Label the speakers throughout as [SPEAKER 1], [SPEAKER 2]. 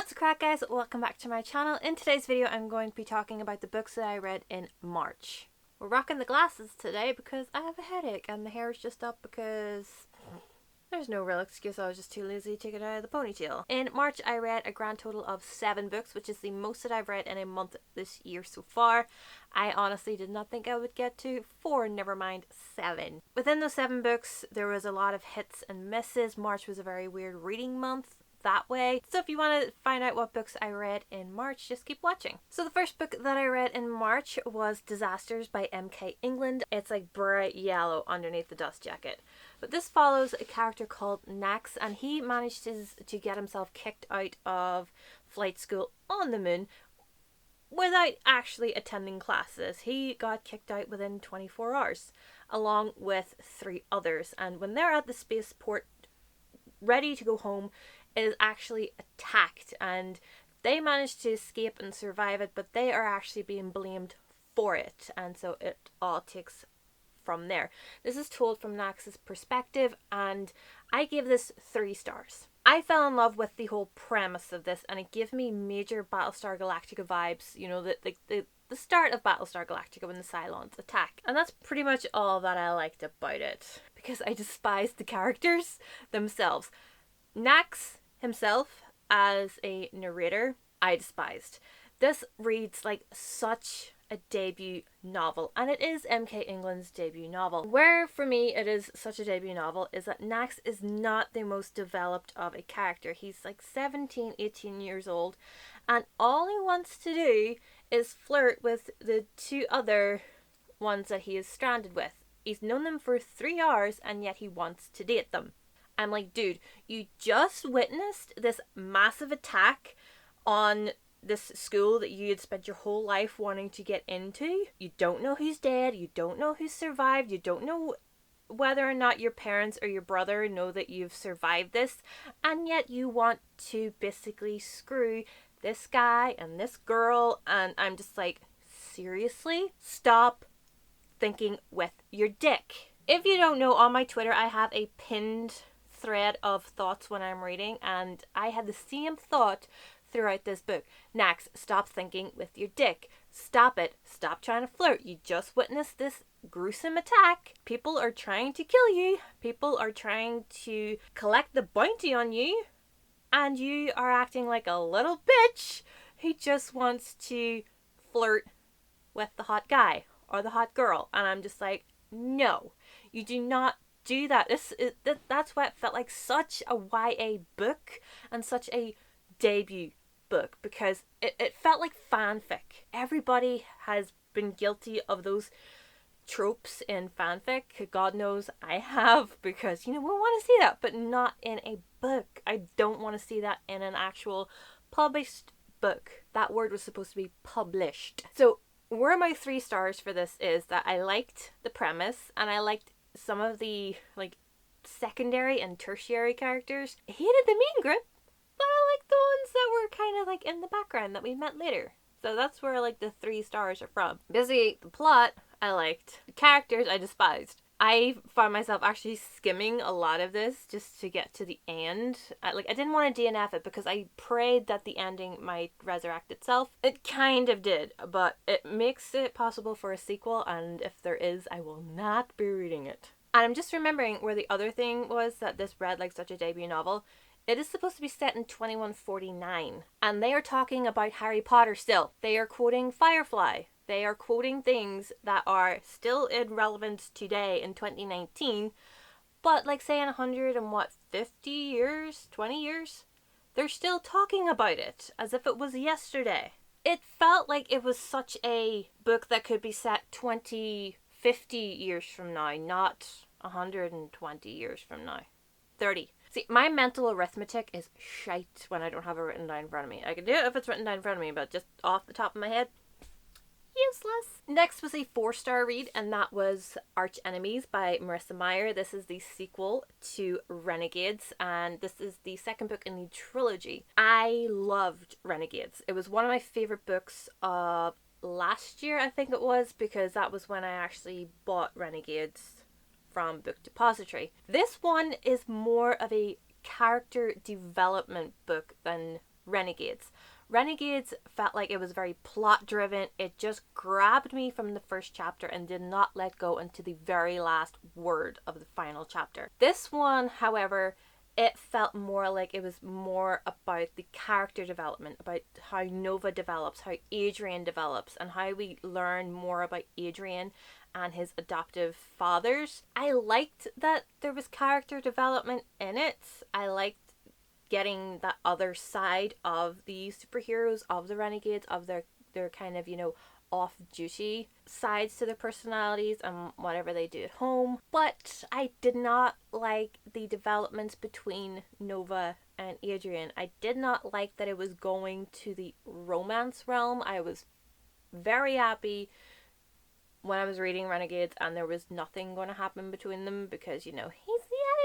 [SPEAKER 1] What's the crack, guys? Welcome back to my channel. In today's video I'm going to be talking about the books that I read in March. We're rocking the glasses today because I have a headache and the hair is just up because there's no real excuse, I was just too lazy to get out of the ponytail. In March I read a grand total of 7 books, which is the most that I've read in a month this year so far. I honestly did not think I would get to 4, never mind 7. Within those 7 books there was a lot of hits and misses. March was a very weird reading month that way. So if you want to find out what books I read in March, just keep watching. So the first book that I read in March was Disasters by M.K. England. It's like bright yellow underneath the dust jacket. But this follows a character called Nax, and he manages to get himself kicked out of flight school on the moon without actually attending classes. He got kicked out within 24 hours, along with 3 others. And when they're at the spaceport ready to go home, it is actually attacked, and they manage to escape and survive it, but they are actually being blamed for it, and so it all takes from there. This is told from Nax's perspective, and I gave this 3 stars. I fell in love with the whole premise of this, and it gave me major Battlestar Galactica vibes, you know, the start of Battlestar Galactica when the Cylons attack. And that's pretty much all that I liked about it, because I despised the characters themselves. Nax himself as a narrator, I despised. This reads like such a debut novel, and it is M.K. England's debut novel. Where for me it is such a debut novel is that Nax is not the most developed of a character. He's like 17, 18 years old, and all he wants to do is flirt with the 2 other ones that he is stranded with. He's known them for 3 hours and yet he wants to date them. I'm like, dude, you just witnessed this massive attack on this school that you had spent your whole life wanting to get into. You don't know who's dead. You don't know who's survived. You don't know whether or not your parents or your brother know that you've survived this. And yet you want to basically screw this guy and this girl. And I'm just like, seriously? Stop thinking with your dick. If you don't know, on my Twitter I have a pinned thread of thoughts when I'm reading, and I had the same thought throughout this book. Nax, stop thinking with your dick. Stop it. Stop trying to flirt. You just witnessed this gruesome attack. People are trying to kill you. People are trying to collect the bounty on you, and you are acting like a little bitch who just wants to flirt with the hot guy or the hot girl. And I'm just like, no, you do not do that. That's why it felt like such a YA book and such a debut book, because it felt like fanfic. Everybody has been guilty of those tropes in fanfic. God knows I have, because, you know, we want to see that, but not in a book. I don't want to see that in an actual published book. That word was supposed to be published. So where my 3 stars for this is that I liked the premise, and I liked some of the like secondary and tertiary characters. I hated the mean grip, but I liked the ones that were kind of like in the background that we met later. So that's where like the 3 stars are from. Basically, the plot I liked. The characters I despised. I found myself actually skimming a lot of this just to get to the end. I didn't want to DNF it because I prayed that the ending might resurrect itself. It kind of did, but it makes it possible for a sequel, and if there is, I will not be reading it. And I'm just remembering where the other thing was that this read like such a debut novel. It is supposed to be set in 2149, and they are talking about Harry Potter still. They are quoting Firefly. They are quoting things that are still in relevance today in 2019, but like say in 50 years, 20 years, they're still talking about it as if it was yesterday. It felt like it was such a book that could be set 50 years from now, not 120 years from now. 30. See, my mental arithmetic is shite when I don't have it written down in front of me. I can do it if it's written down in front of me, but just off the top of my head, useless. Next was a 4-star read, and that was Arch Enemies by Marissa Meyer. This is the sequel to Renegades, and this is the 2nd book in the trilogy. I loved Renegades. It was one of my favorite books of last year, I think it was, because that was when I actually bought Renegades from Book Depository. This one is more of a character development book than Renegades. Renegades felt like it was very plot driven. It just grabbed me from the first chapter and did not let go until the very last word of the final chapter. This one, however, it felt more like it was more about the character development, about how Nova develops, how Adrian develops, and how we learn more about Adrian and his adoptive fathers. I liked that there was character development in it. I liked getting that other side of the superheroes, of the renegades, of their kind of, off-duty sides to their personalities and whatever they do at home. But I did not like the developments between Nova and Adrian. I did not like that it was going to the romance realm. I was very happy when I was reading Renegades and there was nothing going to happen between them because, he's the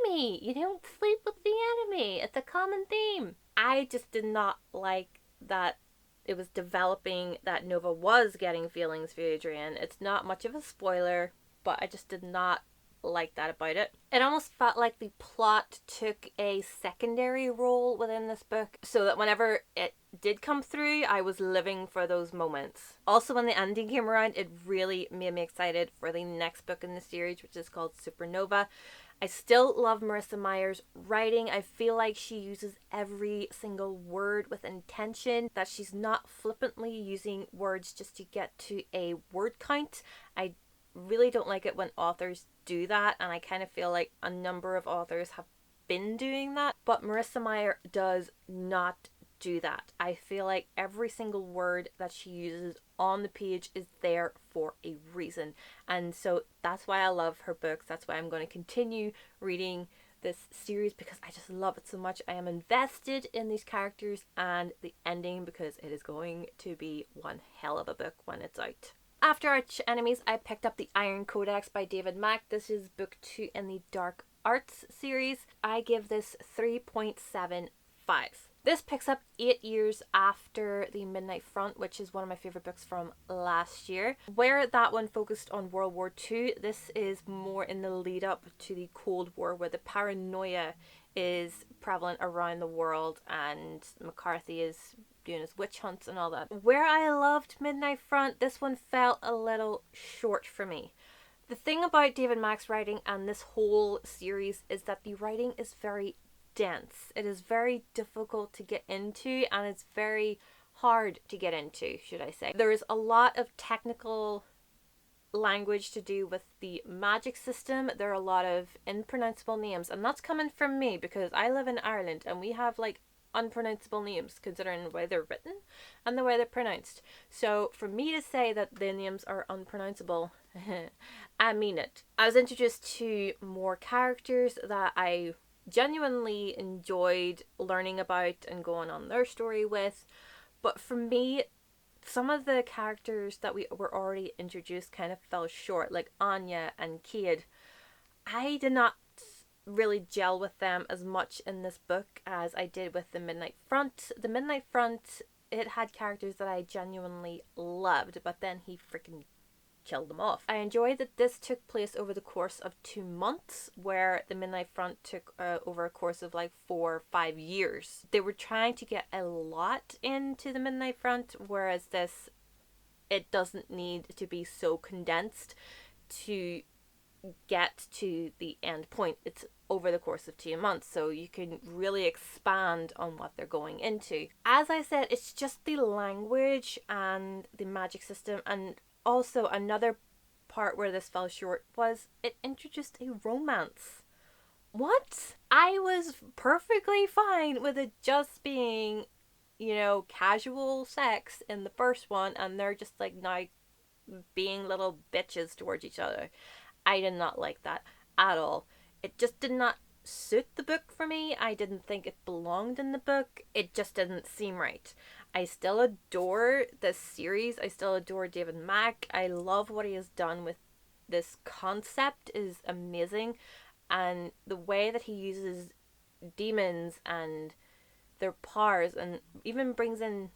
[SPEAKER 1] enemy. You don't sleep with the enemy. It's a common theme. I just did not like that it was developing that Nova was getting feelings for Adrian. It's not much of a spoiler, but I just did not like that about it. It almost felt like the plot took a secondary role within this book, so that whenever it did come through, I was living for those moments. Also, when the ending came around, it really made me excited for the next book in the series, which is called Supernova. I still love Marissa Meyer's writing. I feel like she uses every single word with intention, that she's not flippantly using words just to get to a word count. I really don't like it when authors do that, and I kind of feel like a number of authors have been doing that, but Marissa Meyer does not do that. I feel like every single word that she uses on the page is there for a reason, and so that's why I love her books. That's why I'm going to continue reading this series, because I just love it so much. I am invested in these characters and the ending, because it is going to be one hell of a book when it's out. After Arch Enemies, I picked up the Iron Codex by David Mack. This is book 2 in the Dark Arts series. I give this 3.75. This picks up 8 years after The Midnight Front, which is one of my favourite books from last year. Where that one focused on World War II, this is more in the lead up to the Cold War, where the paranoia is prevalent around the world and McCarthy is doing his witch hunts and all that. Where I loved Midnight Front, this one felt a little short for me. The thing about David Mack's writing and this whole series is that the writing is very dense. It is very difficult to get into, and it's very hard to get into, should I say. There is a lot of technical language to do with the magic system. There are a lot of unpronounceable names, and that's coming from me because I live in Ireland and we have like unpronounceable names considering the way they're written and the way they're pronounced. So for me to say that the names are unpronounceable, I mean it. I was introduced to more characters that I genuinely enjoyed learning about and going on their story with, but for me, some of the characters that we were already introduced kind of fell short, like Anya and Cade. I did not really gel with them as much in this book as I did with The Midnight Front. The Midnight Front, it had characters that I genuinely loved, but then he freaking killed them off. I enjoyed that this took place over the course of 2 months, where The Midnight Front took over a course of like 4 or 5 years. They were trying to get a lot into The Midnight Front, whereas this, it doesn't need to be so condensed to get to the end point. It's over the course of 2 months, so you can really expand on what they're going into. As I said, it's just the language and the magic system, and also another part where this fell short was it introduced a romance. What? I was perfectly fine with it just being, casual sex in the first one, and they're just like now being little bitches towards each other. I did not like that at all. It just did not suit the book for me. I didn't think it belonged in the book. It just didn't seem right. I still adore this series. I still adore David Mack. I love what he has done with this concept is amazing. And the way that he uses demons and their powers and even brings in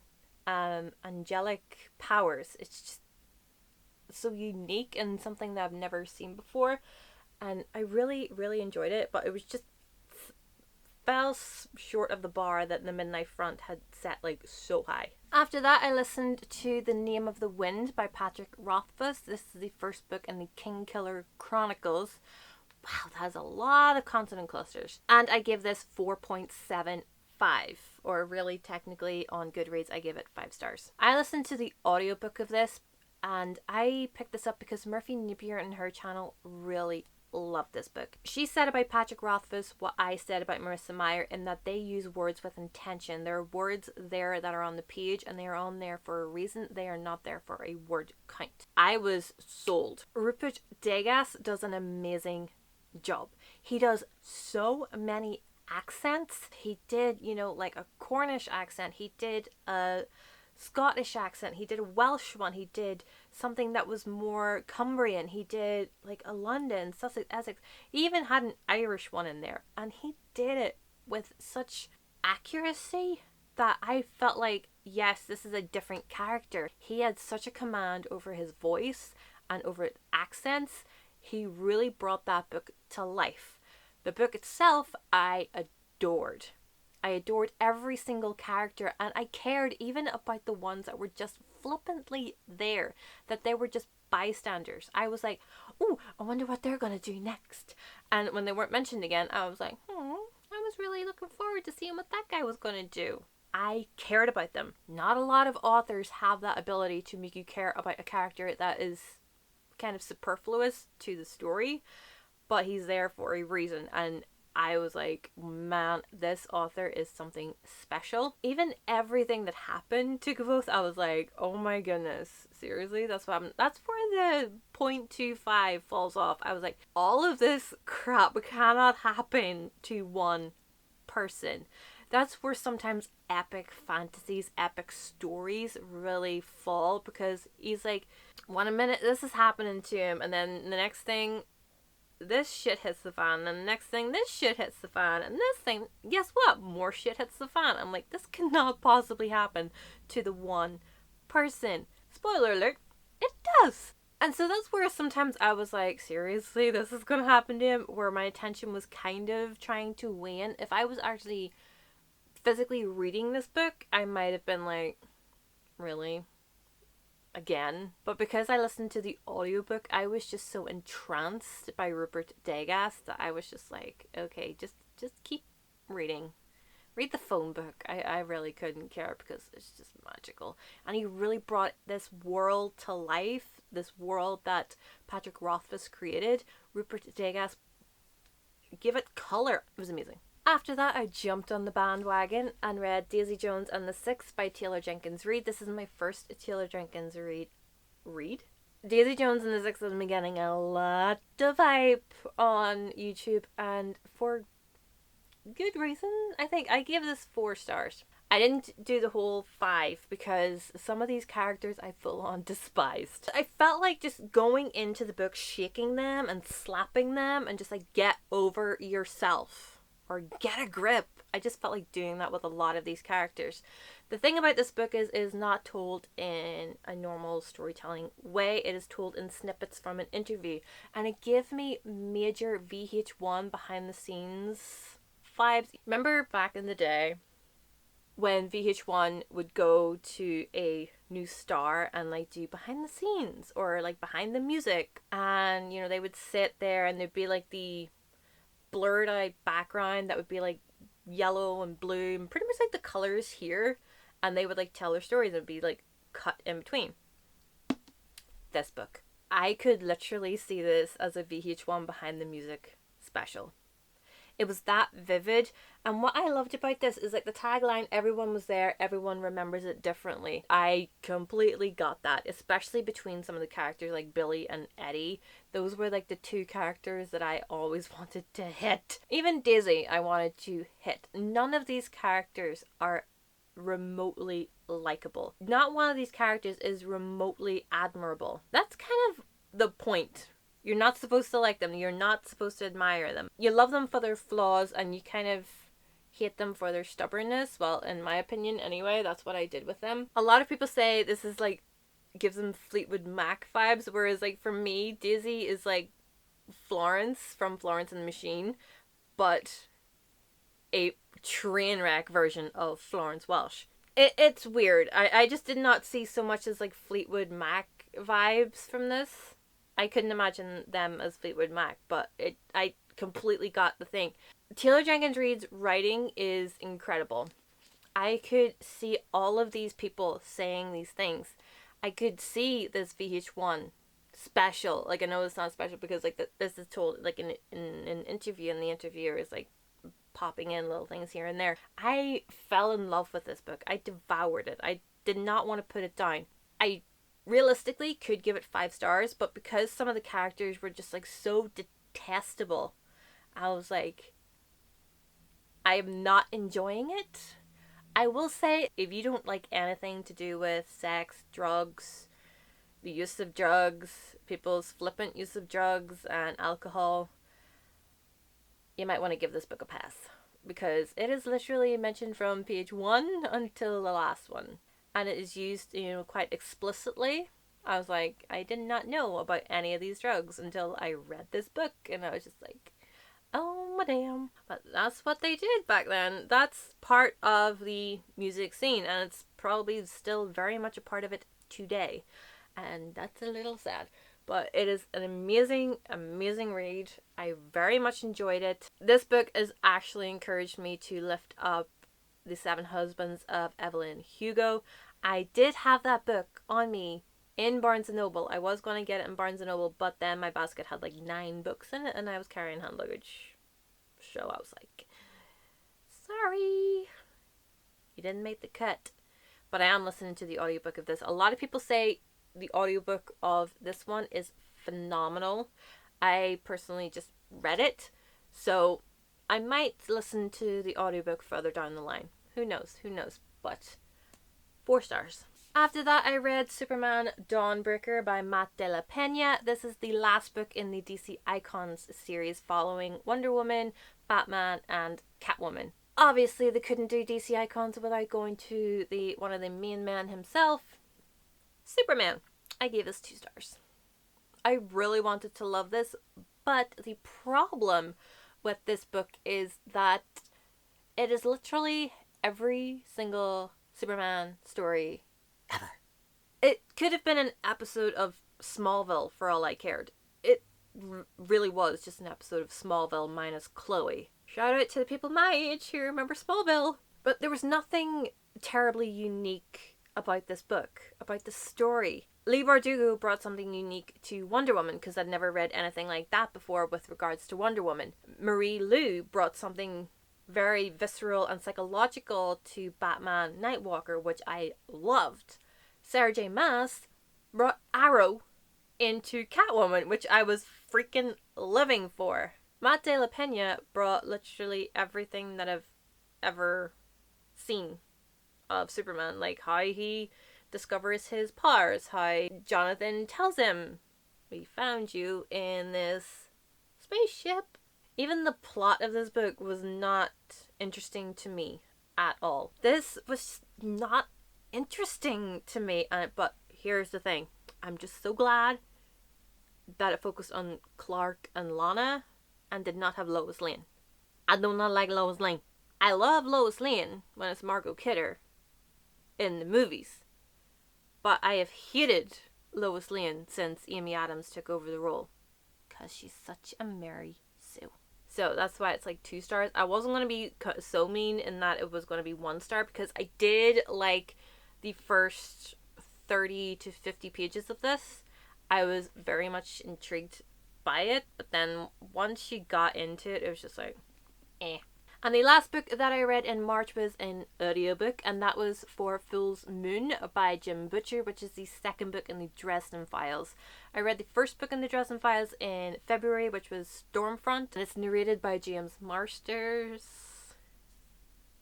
[SPEAKER 1] angelic powers. It's just so unique and something that I've never seen before. And I really, really enjoyed it. But it was just fell short of the bar that the Midnight Front had set like so high. After that, I listened to The Name of the Wind by Patrick Rothfuss. This is the first book in the Kingkiller Chronicles. Wow, that has a lot of consonant clusters. And I give this 4.75, or really technically on Goodreads I give it 5 stars. I listened to the audiobook of this, and I picked this up because Murphy Napier and her channel really loved this book. She said about Patrick Rothfuss what I said about Marissa Meyer, in that they use words with intention. There are words there that are on the page, and they are on there for a reason. They are not there for a word count. I was sold. Rupert Degas does an amazing job. He does so many accents. He did, like a Cornish accent. He did a Scottish accent. He did a Welsh one. He did something that was more Cumbrian. He did like a London, Sussex, Essex. He even had an Irish one in there. And he did it with such accuracy that I felt like, yes, this is a different character. He had such a command over his voice and over accents. He really brought that book to life. The book itself, I adored. I adored every single character, and I cared even about the ones that were just flippantly there, that they were just bystanders. I was like, oh, I wonder what they're going to do next. And when they weren't mentioned again, I was like, I was really looking forward to seeing what that guy was going to do. I cared about them. Not a lot of authors have that ability to make you care about a character that is kind of superfluous to the story, but he's there for a reason. And I was like, man, this author is something special. Even everything that happened to Kvothe, I was like, oh my goodness, seriously? That's what happened? That's where the 0.25 falls off. I was like, all of this crap cannot happen to one person. That's where sometimes epic fantasies, epic stories really fall, because he's like, one minute this is happening to him, and then the next thing, this shit hits the fan, and the next thing, this shit hits the fan, and this thing, guess what? More shit hits the fan. I'm like, this cannot possibly happen to the one person. Spoiler alert, it does. And so that's where sometimes I was like, seriously, this is gonna happen to him, where my attention was kind of trying to wane. If I was actually physically reading this book, I might have been like, really? Again? But because I listened to the audiobook, I was just so entranced by Rupert Degas that I was just like, okay, just keep reading. Read the phone book. I really couldn't care, because it's just magical. And he really brought this world to life, this world that Patrick Rothfuss created. Rupert Degas gave it color. It was amazing. After that, I jumped on the bandwagon and read Daisy Jones and the Six by Taylor Jenkins Reid. This is my first Taylor Jenkins Reid? Daisy Jones and the Six has been getting a lot of hype on YouTube, and for good reason. I think I gave this 4 stars. I didn't do the whole 5 because some of these characters I full on despised. I felt like just going into the book, shaking them and slapping them and just like, get over yourself. Or get a grip. I just felt like doing that with a lot of these characters. The thing about this book is not told in a normal storytelling way. It is told in snippets from an interview. And it gave me major VH1 behind the scenes vibes. Remember back in the day when VH1 would go to a new star and like do behind the scenes or like behind the music, and they would sit there and there'd be like the blurred out background that would be like yellow and blue and pretty much like the colors here, and they would like tell their stories and it'd be like cut in between. This book, I could literally see this as a VH1 behind the music special. It was that vivid, and what I loved about this is like the tagline, everyone was there, everyone remembers it differently. I completely got that, especially between some of the characters like Billy and Eddie. Those were like the 2 characters that I always wanted to hit. Even Daisy I wanted to hit. None of these characters are remotely likable. Not one of these characters is remotely admirable. That's kind of the point. You're not supposed to like them. You're not supposed to admire them. You love them for their flaws and you kind of hate them for their stubbornness. Well, in my opinion anyway, that's what I did with them. A lot of people say this is like, gives them Fleetwood Mac vibes, whereas like for me, Daisy is like Florence from Florence and the Machine, but a train wreck version of Florence Welch. It's weird. I just did not see so much as like Fleetwood Mac vibes from this. I couldn't imagine them as Fleetwood Mac, but I completely got the thing. Taylor Jenkins Reid's writing is incredible. I could see all of these people saying these things. I could see this VH1 special. Like, I know it's not special because like this is told like in an interview, and the interviewer is like popping in little things here and there. I fell in love with this book. I devoured it. I did not want to put it down. I realistically could give it 5 stars, but because some of the characters were just like so detestable, I was like, I am not enjoying it. I will say, if you don't like anything to do with sex, drugs, the use of drugs, people's flippant use of drugs and alcohol, you might want to give this book a pass, because it is literally mentioned from page 1 until the last one, and it is used, quite explicitly. I was like, I did not know about any of these drugs until I read this book, and I was just like, oh my damn. But that's what they did back then. That's part of the music scene, and it's probably still very much a part of it today, and that's a little sad. But it is an amazing, amazing read. I very much enjoyed it. This book has actually encouraged me to lift up The 7 Husbands of Evelyn Hugo. I did have that book on me in Barnes & Noble. I was going to get it in Barnes & Noble, but then my basket had like 9 books in it, and I was carrying hand luggage. So I was like, sorry, you didn't make the cut. But I am listening to the audiobook of this. A lot of people say the audiobook of this one is phenomenal. I personally just read it, so I might listen to the audiobook further down the line. Who knows? But 4 stars. After that, I read Superman Dawnbreaker by Matt De La Pena. This is the last book in the DC Icons series following Wonder Woman, Batman, and Catwoman. Obviously, they couldn't do DC Icons without going to one of the main men himself, Superman. I gave this 2 stars. I really wanted to love this, but the problem with this book is that it is literally every single Superman story ever. It could have been an episode of Smallville for all I cared. It really was just an episode of Smallville minus Chloe. Shout out to the people my age who remember Smallville. But there was nothing terribly unique about this book, about the story. Leigh Bardugo brought something unique to Wonder Woman, because I'd never read anything like that before with regards to Wonder Woman. Marie Lu brought something very visceral and psychological to Batman Nightwalker, which I loved. Sarah J. Maas brought Arrow into Catwoman, which I was freaking living for. Matt De La Pena brought literally everything that I've ever seen of Superman, like how he discovers his powers, how Jonathan tells him, we found you in this spaceship. Even the plot of this book was not interesting to me at all. This was not interesting to me, but here's the thing. I'm just so glad that it focused on Clark and Lana and did not have Lois Lane. I do not like Lois Lane. I love Lois Lane when it's Margot Kidder in the movies, but I have hated Lois Lane since Amy Adams took over the role, because she's such a Mary Sue. So that's why it's like 2 stars. I wasn't going to be so mean in that it was going to be 1 star, because I did like the first 30 to 50 pages of this. I was very much intrigued by it, but then once you got into it, it was just like, eh. And the last book that I read in March was an audiobook, and that was For Fool's Moon by Jim Butcher, which is the 2nd book in the Dresden Files. I read the 1st book in the Dresden Files in February, which was Stormfront, and it's narrated by James Marsters.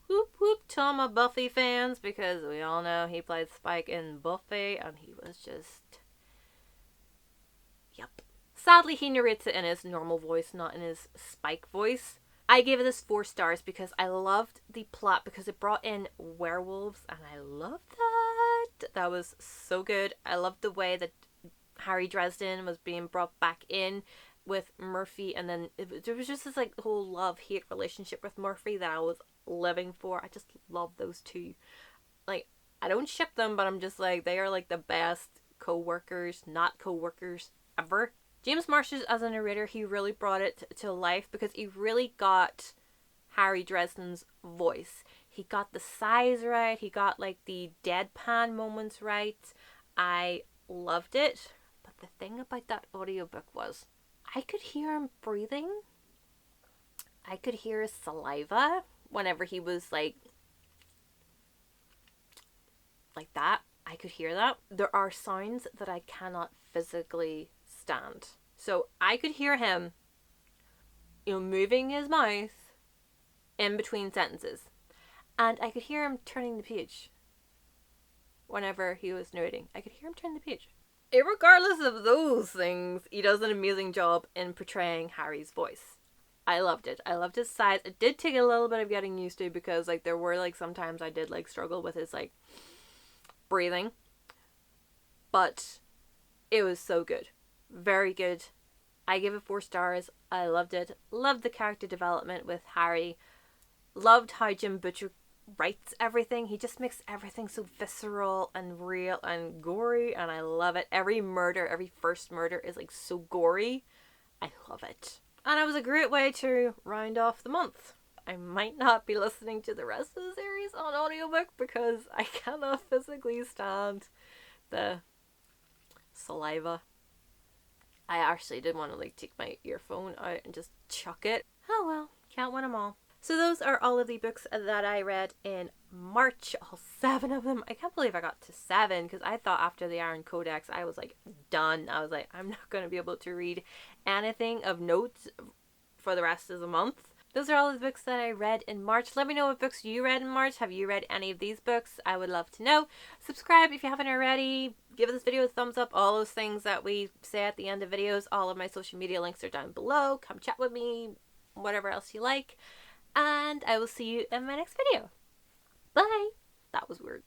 [SPEAKER 1] Whoop whoop to all my Buffy fans, because we all know he played Spike in Buffy, and he was just... yep. Sadly, he narrates it in his normal voice, not in his Spike voice. I gave this 4 stars because I loved the plot, because it brought in werewolves, and I loved that. That was so good. I loved the way that Harry Dresden was being brought back in, with Murphy, and then there was just this like whole love-hate relationship with Murphy that I was living for. I just love those two. Like, I don't ship them, but I'm just like, they are like the best co-workers, not co-workers ever. James Marsters as a narrator, he really brought it to life because he really got Harry Dresden's voice. He got the size right, he got like the deadpan moments right. I loved it. But the thing about that audiobook was, I could hear him breathing. I could hear his saliva whenever he was like that. I could hear that. There are sounds that I cannot physically stand. So I could hear him, moving his mouth in between sentences. And I could hear him turning the page whenever he was narrating. I could hear him turn the page. Irregardless of those things, he does an amazing job in portraying Harry's voice. I loved it. I loved his size. It did take a little bit of getting used to because like there were like sometimes I did like struggle with his like breathing. But it was so good. Very good. I give it 4 stars. I loved it. Loved the character development with Harry. Loved how Jim Butcher writes everything. He just makes everything so visceral and real and gory, and I love it. Every first murder is like so gory. I love it. And it was a great way to round off the month. I might not be listening to the rest of the series on audiobook because I cannot physically stand the saliva. I actually did want to like take my earphone out and just chuck it. Oh well, can't win them all. So those are all of the books that I read in March, all 7 of them. I can't believe I got to 7 because I thought after the Iron Codex I was like done. I was like, I'm not going to be able to read anything of note for the rest of the month. Those are all the books that I read in March. Let me know what books you read in March. Have you read any of these books? I would love to know. Subscribe if you haven't already. Give this video a thumbs up. All those things that we say at the end of videos. All of my social media links are down below. Come chat with me. Whatever else you like. And I will see you in my next video. Bye! That was weird.